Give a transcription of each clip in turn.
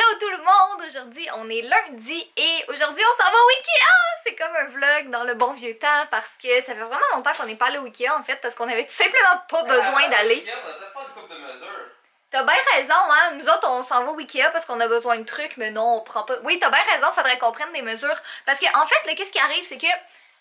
Hello tout le monde! Aujourd'hui, on est lundi et aujourd'hui, on s'en va au Ikea! C'est comme un vlog dans le bon vieux temps parce que ça fait vraiment longtemps qu'on n'est pas allé au Ikea en fait parce qu'on avait tout simplement pas besoin d'aller. On a peut-être pas une coupe de mesure. T'as bien raison, hein? Nous autres, on s'en va au Ikea parce qu'on a besoin de trucs, mais non, on prend pas... Oui, t'as bien raison, faudrait qu'on prenne des mesures. Parce que en fait, qu'est-ce qui arrive, c'est que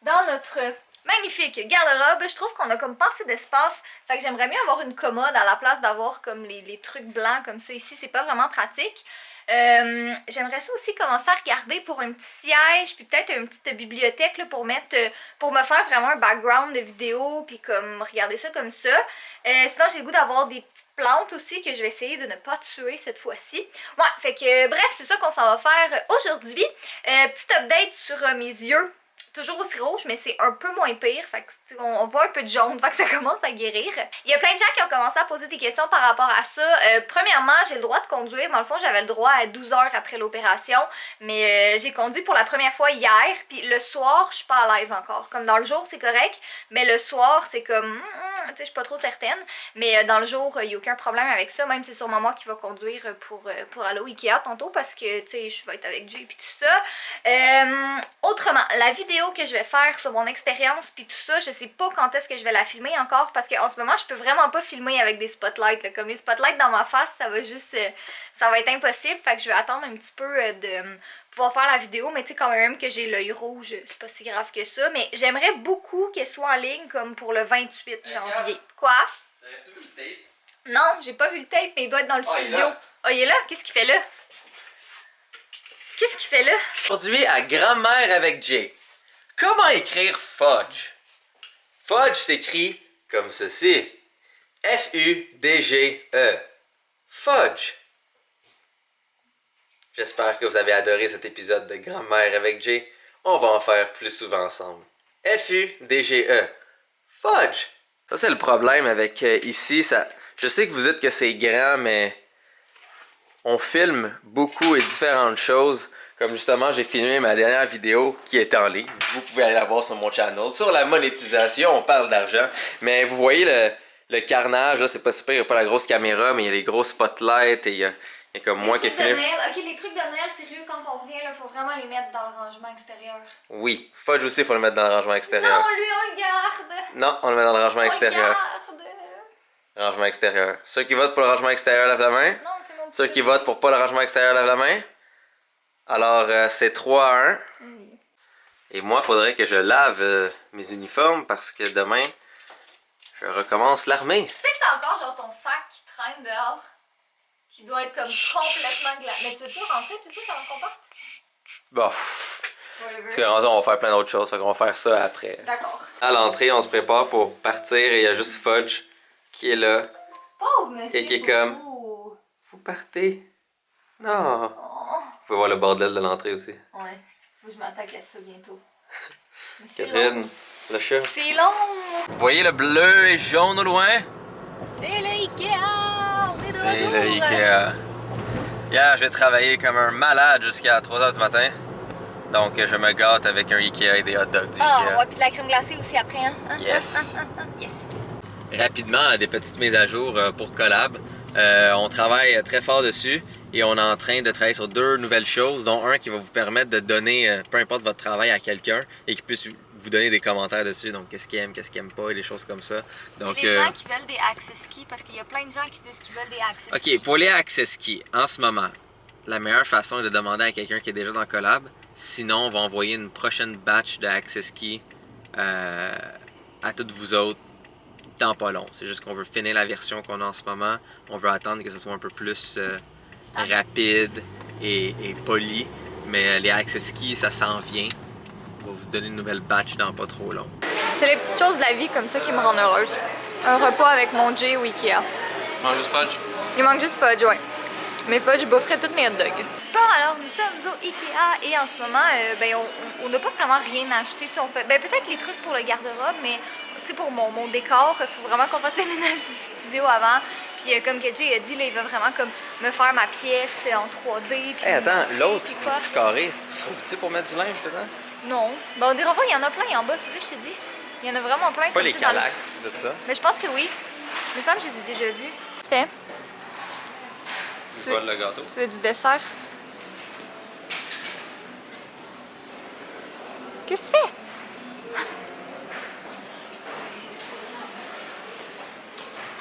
dans notre magnifique garde-robe, je trouve qu'on a comme pas assez d'espace. Fait que j'aimerais mieux avoir une commode à la place d'avoir comme les trucs blancs comme ça ici. C'est pas vraiment pratique. J'aimerais ça aussi commencer à regarder pour un petit siège puis peut-être une petite bibliothèque là, pour mettre pour me faire vraiment un background de vidéo puis comme regarder ça comme ça. Sinon j'ai le goût d'avoir des petites plantes aussi que je vais essayer de ne pas tuer cette fois-ci. Ouais, fait que bref, c'est ça qu'on s'en va faire aujourd'hui. Petite update sur mes yeux. Toujours aussi rouge, mais c'est un peu moins pire. Fait que on voit un peu de jaune, fait que ça commence à guérir. Il y a plein de gens qui ont commencé à poser des questions par rapport à ça. Premièrement, j'ai le droit de conduire. Dans le fond, j'avais le droit à 12 heures après l'opération. Mais j'ai conduit pour la première fois hier. Puis le soir, je suis pas à l'aise encore. Comme dans le jour, c'est correct. Mais le soir, c'est comme... tu sais, je suis pas trop certaine. Mais dans le jour, il n'y a aucun problème avec ça. Même c'est sûrement moi qui va conduire pour aller au Ikea tantôt. Parce que, tu sais, je vais être avec Jay et tout ça. Autrement, la vidéo que je vais faire sur mon expérience puis tout ça, je sais pas quand est-ce que je vais la filmer encore parce qu'en ce moment je peux vraiment pas filmer avec des spotlights là. Comme les spotlights dans ma face, ça va juste ça va être impossible, fait que je vais attendre un petit peu de pouvoir faire la vidéo, mais tu sais quand même que j'ai l'œil rouge, c'est pas si grave que ça, mais j'aimerais beaucoup qu'elle soit en ligne comme pour le 28 janvier. Quoi? T'aurais-tu vu le tape? Non, j'ai pas vu le tape, mais il doit être dans le studio. Oh, il est là? Qu'est-ce qu'il fait là? Qu'est-ce qu'il fait là? Aujourd'hui à Grammaire avec Jay. Comment écrire fudge? Fudge s'écrit comme ceci. F-U-D-G-E. Fudge. J'espère que vous avez adoré cet épisode de Grammaire avec Jay. On va en faire plus souvent ensemble. F-U-D-G-E. Fudge. Ça c'est le problème avec ici. Je sais que vous dites que c'est grand, mais on filme beaucoup et différentes choses. Comme justement, j'ai filmé ma dernière vidéo qui est en ligne. Vous pouvez aller la voir sur mon channel. Sur la monétisation, on parle d'argent. Mais vous voyez le carnage, là, c'est pas super, il n'y a pas la grosse caméra, mais il y a les gros spotlights et il y a comme moi qui ai filmé. Ok, les trucs de Noël, sérieux, quand on revient, il faut vraiment les mettre dans le rangement extérieur. Oui, Fudge aussi, il faut le mettre dans le rangement extérieur. Non, lui, on le garde. Non, on le met dans le rangement extérieur. On le garde. Rangement extérieur. Ceux qui votent pour le rangement extérieur, lèvent la main. Non, c'est mon petit Ceux qui votent pour pas le rangement extérieur, lèvent la main. Alors, c'est 3 à 1. Oui. Et moi, il faudrait que je lave mes uniformes parce que demain, je recommence l'armée. Tu sais que t'as encore genre ton sac qui traîne dehors, qui doit être comme complètement glacé. Mais tu veux-tu rentrer? Tu veux qu'on parte? Bon, parce que on va faire plein d'autres choses, fait qu'on va faire ça après. D'accord. À l'entrée, on se prépare pour partir et il y a juste Fudge qui est là. Pauvre monsieur. Et qui est comme... Vous partez? Non. Vous pouvez voir le bordel de l'entrée aussi. Ouais, faut que je m'attaque à ça bientôt. Catherine, le chat. C'est long! Vous voyez le bleu et jaune au loin? C'est le Ikea! C'est le Ikea. Hier, j'ai travaillé comme un malade jusqu'à 3h du matin. Donc, je me gâte avec un Ikea et des hot dogs du Ikea. Ah, ouais, puis de la crème glacée aussi après, hein? Yes. Yes. Rapidement, des petites mises à jour pour Collab. On travaille très fort dessus et on est en train de travailler sur 2 nouvelles choses, dont un qui va vous permettre de donner peu importe votre travail à quelqu'un et qui puisse vous donner des commentaires dessus, donc qu'est-ce qu'il aime, qu'est-ce qu'il aime pas et des choses comme ça. Donc, les gens qui veulent des access keys, parce qu'il y a plein de gens qui disent qu'ils veulent des access keys. Ok, pour les access keys, en ce moment, la meilleure façon est de demander à quelqu'un qui est déjà dans Collab. Sinon, on va envoyer une prochaine batch de access keys à toutes vous autres dans pas long. C'est juste qu'on veut finir la version qu'on a en ce moment. On veut attendre que ce soit un peu plus rapide et poli. Mais les access keys, ça s'en vient. On va vous donner une nouvelle batch dans pas trop long. C'est les petites choses de la vie comme ça qui me rendent heureuse. Un repas avec mon Jay au Ikea. Mange juste Fudge? Il manque juste Fudge, ouais. Mais Fudge, je boufferais toutes mes hot dogs. Bon, alors nous sommes au Ikea et en ce moment, on n'a pas vraiment rien acheté. On fait, peut-être les trucs pour le garde-robe, mais pour mon décor, il faut vraiment qu'on fasse le ménage du studio avant. Puis comme Jay a dit, là, il va vraiment comme me faire ma pièce en 3D. Puis attends, l'autre petit carré, c'est trop petit pour mettre du linge dedans? Non. Ben, on dira pas, il y en a plein en bas, c'est ça que je te dis. Il y en a vraiment plein. Pas les calax, tout ça? Mais je pense que oui. Il me semble que je les ai déjà vus. Tu fais? Tu veux le gâteau? Tu veux du dessert? Qu'est-ce que tu fais?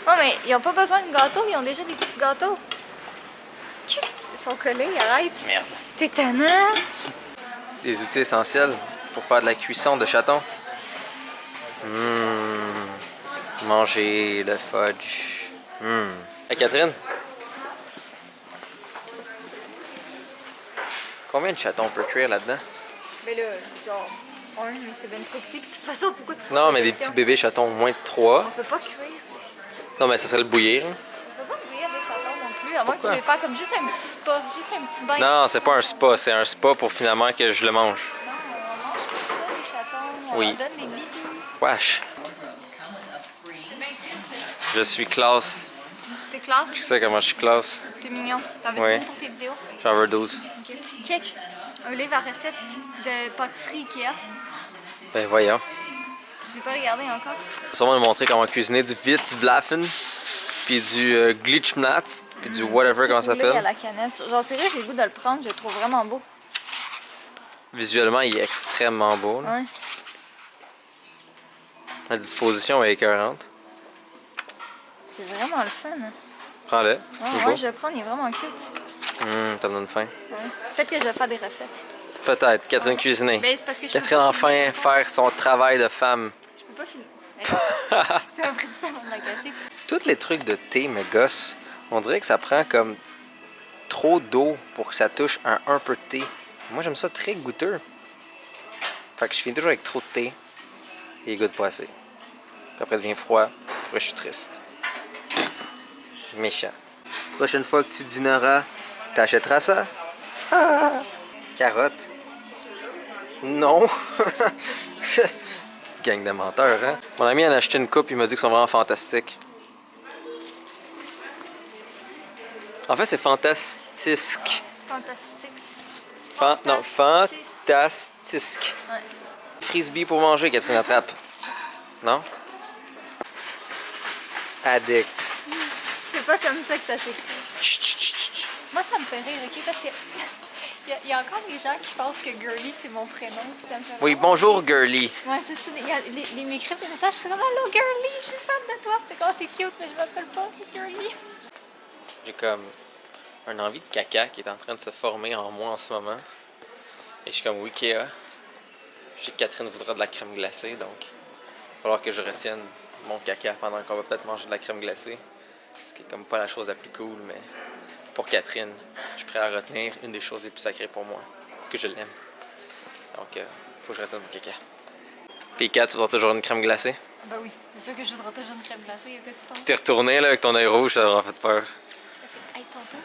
Non, mais ils ont pas besoin de gâteaux, ils ont déjà des petits gâteaux. Qu'est-ce qu'ils sont collés? Arrête. Merde. T'es tannant. Des outils essentiels pour faire de la cuisson de chaton. Manger le fudge. Hey Catherine? Combien de chatons on peut cuire là-dedans? Mais là, genre, mais c'est bien trop petit. Puis de toute façon, pourquoi tu Non, mais des petits bébés chatons, moins de 3. On fait pas cuire. Non, mais ça serait le bouillir. On fait pas bouillir des chatons non plus, à moins que tu Pourquoi? veux faire comme juste un petit spa, juste un petit bain. Non, c'est pas un spa, c'est un spa pour finalement que je le mange. Non, on mange pas ça, les chatons. On Oui. leur donne des bisous. Wesh. Je suis classe. T'es classe? Tu sais comment je suis classe? T'es mignon. T'en veux Ouais. pour tes vidéos? J'en veux 12. Ok. Check. Un livre à recettes de pâtisserie Ikea. Ben voyons. Je l'ai pas regardé encore. Je vais sûrement nous montrer comment cuisiner du Witzblaffen, puis du Glitchmnatz, puis du whatever, comment ça Poulet à s'appelle. la cannelle. Genre, c'est vrai, j'ai le goût de le prendre. Je le trouve vraiment beau. Visuellement, il est extrêmement beau. Là. Ouais. La disposition est écœurante. C'est vraiment le fun. Hein. Prends-le. Ouais, il est ouais, beau. je vais le prendre. Il est vraiment cute. Ça me donne faim. Ouais. Peut-être que je vais faire des recettes. Peut-être. Catherine cuisiner. Ben, c'est parce que je peux Catherine pas enfin filmer. faire son travail de femme. Je peux pas filmer. Ça m'a pris du temps avant de la catcher. Tous les trucs de thé me gossent. On dirait que ça prend comme trop d'eau pour que ça touche un peu de thé. Moi, j'aime ça très goûteux. Fait que je finis toujours avec trop de thé et il goûte pas assez. Puis après, il devient froid. Après, je suis triste. Méchant. Prochaine fois que tu dîneras, t'achèteras ça? Ah! Carotte. Non! C'est une petite gang de menteurs, hein? Mon ami en a acheté une coupe, il m'a dit qu'ils sont vraiment fantastiques. En fait, c'est fantastique. Fantastique. Non, fantastique. Ouais. Frisbee pour manger, Catherine attrape. Non? Addict. C'est pas comme ça que ça s'écrit. Chut, chut, chut, chut. Moi, ça me fait rire, ok? Parce que il y a encore des gens qui pensent que Girly, c'est mon prénom. Puis ça me fait Oui, vraiment bonjour, girly. rire. Ouais, c'est ça. Les m'écrivent des messages, puis c'est comme Hello Girly, je suis fan de toi. Puis c'est comme c'est cute, mais je m'appelle pas Girly. J'ai comme un envie de caca qui est en train de se former en moi en ce moment. Et je suis comme, oui, Kéa. Je sais que Catherine voudra de la crème glacée, donc il va falloir que je retienne mon caca pendant qu'on va peut-être manger de la crème glacée. Ce qui est comme pas la chose la plus cool, mais pour Catherine, je suis prêt à retenir une des choses les plus sacrées pour moi, parce que je l'aime. Donc, faut que je retienne mon caca. Puis Kat, tu voudras toujours une crème glacée? Ben oui, c'est sûr que je voudrais toujours une crème glacée. Que tu penses? Tu t'es retourné là avec ton œil rouge, ça m'aurait fait peur. Parce que, hey, tantôt,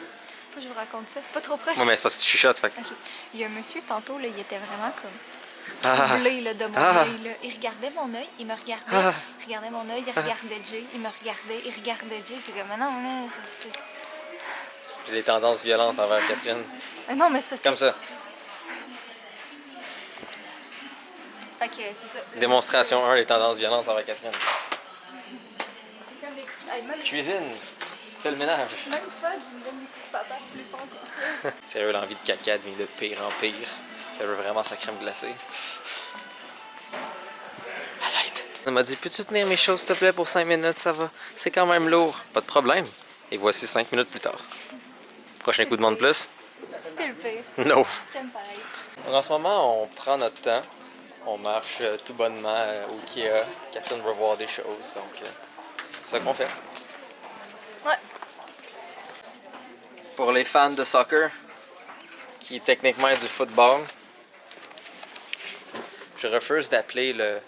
faut que je vous raconte ça. Pas trop proche. Ouais, mais c'est parce que tu chuchotes, fait que- Ok. Il y a un monsieur tantôt, là, il était vraiment comme Ah. troublé là, de mon Ah. œil. Là. Il regardait mon œil, il me regardait. Ah. Il regardait mon œil, il regardait Jay, il me regardait, il regardait Jay. C'est comme, non, là, c'est. J'ai des tendances violentes envers Catherine. Ah non, mais c'est parce que. Comme ça. Fait que c'est ça. Démonstration 1, les tendances violentes envers Catherine. Comme des- hey, même, Cuisine, fais le ménage. même Fudge, il me donne des coups de papa plus fort que ça. Sérieux, l'envie de caca devient de pire en pire. Je veux vraiment sa crème glacée. Arrête! Elle m'a dit, peux-tu tenir mes choses s'il te plaît pour 5 minutes, ça va? C'est quand même lourd. Pas de problème. Et voici 5 minutes plus tard. Prochain coup de monde plus? T'es le pire. No. J'aime pareil. Donc en ce moment, on prend notre temps. On marche tout bonnement au Ikea. Catherine veut voir des choses, donc c'est ça qu'on fait. Ouais. Pour les fans de soccer, qui techniquement est du football, je refuse d'appeler le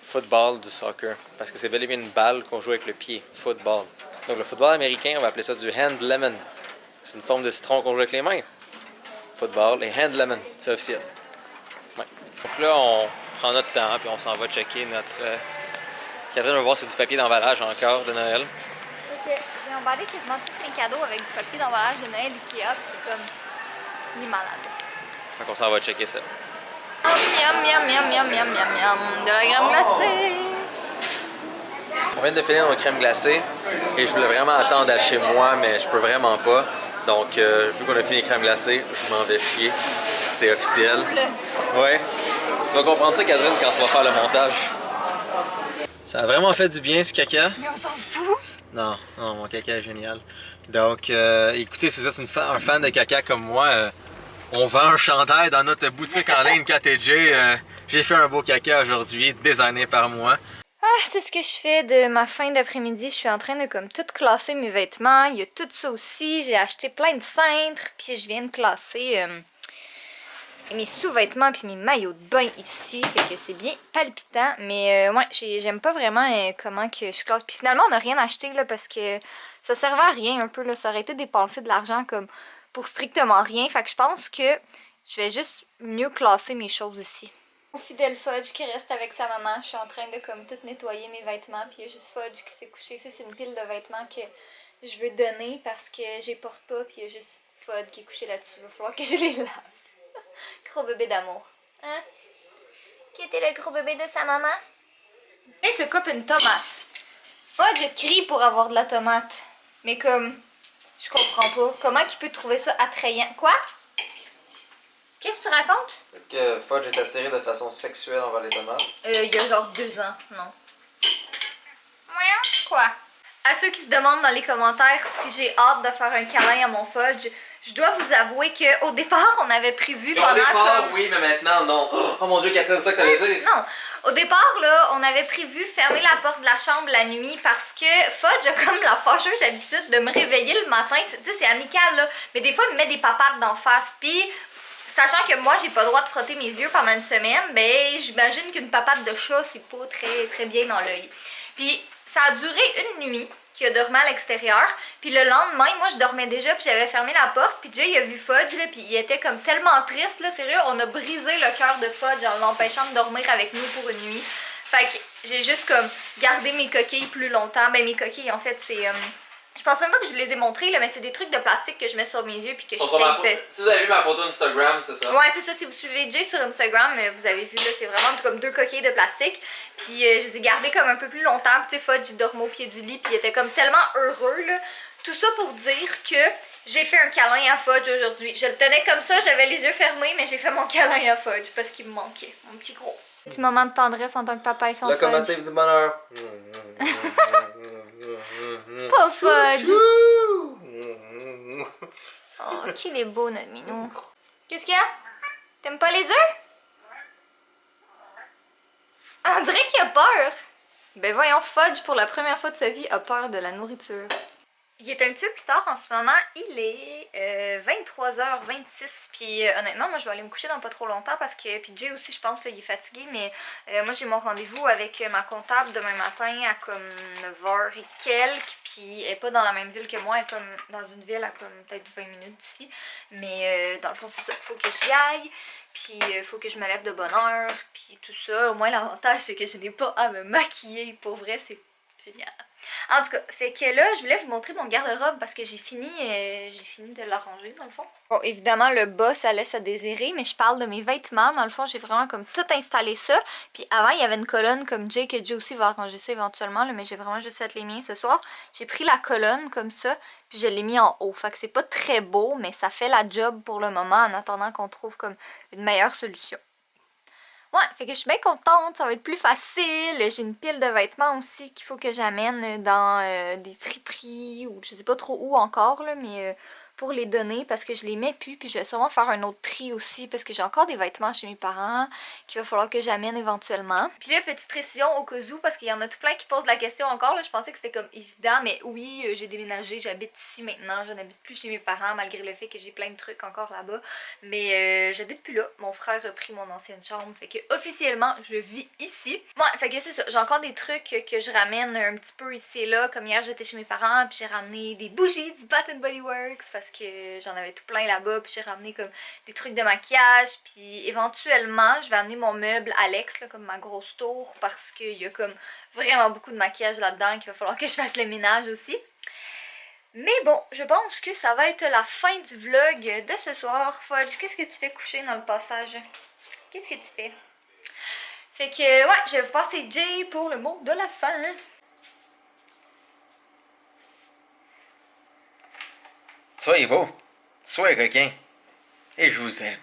football du soccer, parce que c'est bel et bien une balle qu'on joue avec le pied, football. Donc le football américain, on va appeler ça du hand lemon. C'est une forme de citron qu'on joue avec les mains. Football et hand lemon, c'est officiel. Ouais. Donc là, on prend notre temps, puis on s'en va checker notre... Catherine va voir si c'est du papier d'emballage encore de Noël. Ok. J'ai emballé quasiment tous mes cadeaux avec du papier d'emballage de Noël Ikea, puis c'est comme. Il est malade. Donc on s'en va checker ça. Miam, miam, miam, miam, miam, miam, miam. De la crème glacée. On vient de finir notre crème glacée et je voulais vraiment attendre à chez moi, mais je peux vraiment pas. Donc, vu qu'on a fini les crèmes glacées, je m'en vais chier. C'est officiel. Ouais. Tu vas comprendre ça, Catherine, quand tu vas faire le montage. Ça a vraiment fait du bien, ce caca. Mais on s'en fout! Non, non, mon caca est génial. Donc, écoutez, si vous êtes un fan de caca comme moi, on vend un chandail dans notre boutique en ligne KTJ. J'ai fait un beau caca aujourd'hui, designé par moi. Ah, c'est ce que je fais de ma fin d'après-midi. Je suis en train de comme tout classer mes vêtements. Il y a tout ça aussi. J'ai acheté plein de cintres. Puis je viens de classer mes sous-vêtements puis mes maillots de bain ici. Fait que c'est bien palpitant. Mais ouais, j'aime pas vraiment comment que je classe. Puis finalement, on n'a rien acheté là parce que ça servait à rien un peu. Là. Ça aurait été dépenser de l'argent comme pour strictement rien. Fait que je pense que je vais juste mieux classer mes choses ici. Mon fidèle Fudge qui reste avec sa maman, je suis en train de comme tout nettoyer mes vêtements, puis il y a juste Fudge qui s'est couché. Ça, c'est une pile de vêtements que je veux donner parce que j'y porte pas, puis il y a juste Fudge qui est couché là-dessus. Il va falloir que je les lave. Gros bébé d'amour. Hein? Qui était le gros bébé de sa maman? Et se coupe une tomate. Fudge crie pour avoir de la tomate. Mais comme, je comprends pas. Comment il peut trouver ça attrayant? Quoi? Qu'est-ce que tu racontes? Peut-être que Fudge est attiré de façon sexuelle envers les tomates. Il y a genre 2 ans, non. Quoi? À ceux qui se demandent dans les commentaires si j'ai hâte de faire un câlin à mon Fudge, je dois vous avouer qu'au départ, on avait prévu pendant Au départ, comme... oui, mais maintenant, non. Oh mon Dieu, Catherine, c'est ça que t'allais dire? Non, au départ, là, on avait prévu fermer la porte de la chambre la nuit parce que Fudge a comme la fâcheuse habitude de me réveiller le matin. Tu sais, c'est amical, là, mais des fois, il me met des papates d'en face, puis... Sachant que moi, j'ai pas le droit de frotter mes yeux pendant une semaine, ben j'imagine qu'une papate de chat, c'est pas très bien dans l'œil. Puis ça a duré une nuit qu'il a dormi à l'extérieur. Puis le lendemain, moi je dormais déjà, puis j'avais fermé la porte. Puis Jay il a vu Fudge, là, puis il était comme tellement triste, là, sérieux, on a brisé le cœur de Fudge en l'empêchant de dormir avec nous pour une nuit. Fait que j'ai juste comme gardé mes coquilles plus longtemps. Ben mes coquilles, en fait, c'est... Je pense même pas que je les ai montrés, là, mais c'est des trucs de plastique que je mets sur mes yeux puis que je tape. Si vous avez vu ma photo Instagram, c'est ça? Ouais, c'est ça. Si vous suivez Jay sur Instagram, vous avez vu, là, c'est vraiment comme 2 coquilles de plastique. Puis je les ai gardées comme un peu plus longtemps. Tu sais, Fudge, il dormait au pied du lit puis il était comme tellement heureux, là. Tout ça pour dire que j'ai fait un câlin à Fudge aujourd'hui. Je le tenais comme ça, j'avais les yeux fermés, mais j'ai fait mon câlin à Fudge parce qu'il me manquait. Mon petit gros. Petit moment de tendresse en tant que papa et son Fudge. Locomotive du bonheur. Pas Fudge. Oh, qu'il est beau, notre minou. Qu'est-ce qu'il y a? T'aimes pas les œufs? On dirait qu'il a peur. Ben voyons, Fudge, pour la première fois de sa vie, a peur de la nourriture. Il est un petit peu plus tard en ce moment, il est 23h26, puis honnêtement, moi je vais aller me coucher dans pas trop longtemps parce que, puis Jay aussi je pense, là, il est fatigué, mais moi j'ai mon rendez-vous avec ma comptable demain matin à comme 9h et quelques, puis elle est pas dans la même ville que moi, elle est comme dans une ville à comme peut-être 20 minutes d'ici, mais dans le fond c'est ça, faut que j'y aille, puis faut que je me lève de bonne heure, puis tout ça, au moins l'avantage c'est que je n'ai pas à me maquiller, pour vrai c'est génial. En tout cas, fait que là, je voulais vous montrer mon garde-robe parce que j'ai fini de l'arranger dans le fond. Bon, évidemment, le bas, ça laisse à désirer, mais je parle de mes vêtements. Dans le fond, j'ai vraiment comme tout installé ça. Puis avant, il y avait une colonne comme Jay, que Jay aussi va arranger ça éventuellement, là, mais j'ai vraiment juste fait les miens ce soir. J'ai pris la colonne comme ça, puis je l'ai mis en haut. Fait que c'est pas très beau, mais ça fait la job pour le moment en attendant qu'on trouve comme une meilleure solution. Ouais, fait que je suis bien contente, ça va être plus facile. J'ai une pile de vêtements aussi qu'il faut que j'amène dans des friperies ou je sais pas trop où encore, là, mais pour les donner parce que je les mets plus. Puis je vais sûrement faire un autre tri aussi parce que j'ai encore des vêtements chez mes parents qu'il va falloir que j'amène éventuellement. Puis là, petite précision au cas où, parce qu'il y en a tout plein qui posent la question encore, là, je pensais que c'était comme évident, mais oui, j'ai déménagé, j'habite ici maintenant, je n'habite plus chez mes parents malgré le fait que j'ai plein de trucs encore là-bas. Mais j'habite plus là, mon frère a pris mon ancienne chambre, fait que officiellement je vis ici. Ouais, fait que c'est ça, j'ai encore des trucs que je ramène un petit peu ici et là, comme hier j'étais chez mes parents, puis j'ai ramené des bougies du Bath Body Works parce que j'en avais tout plein là-bas, puis j'ai ramené comme des trucs de maquillage, puis éventuellement je vais amener mon meuble Alex, là, comme ma grosse tour, parce qu'il y a comme vraiment beaucoup de maquillage là-dedans qu'il va falloir que je fasse le ménage aussi. Mais bon, je pense que ça va être la fin du vlog de ce soir. Fudge, qu'est-ce que tu fais coucher dans le passage? Qu'est-ce que tu fais? Fait que, ouais, je vais vous passer Jay pour le mot de la fin. Soyez beau, soyez coquin, et je vous aime.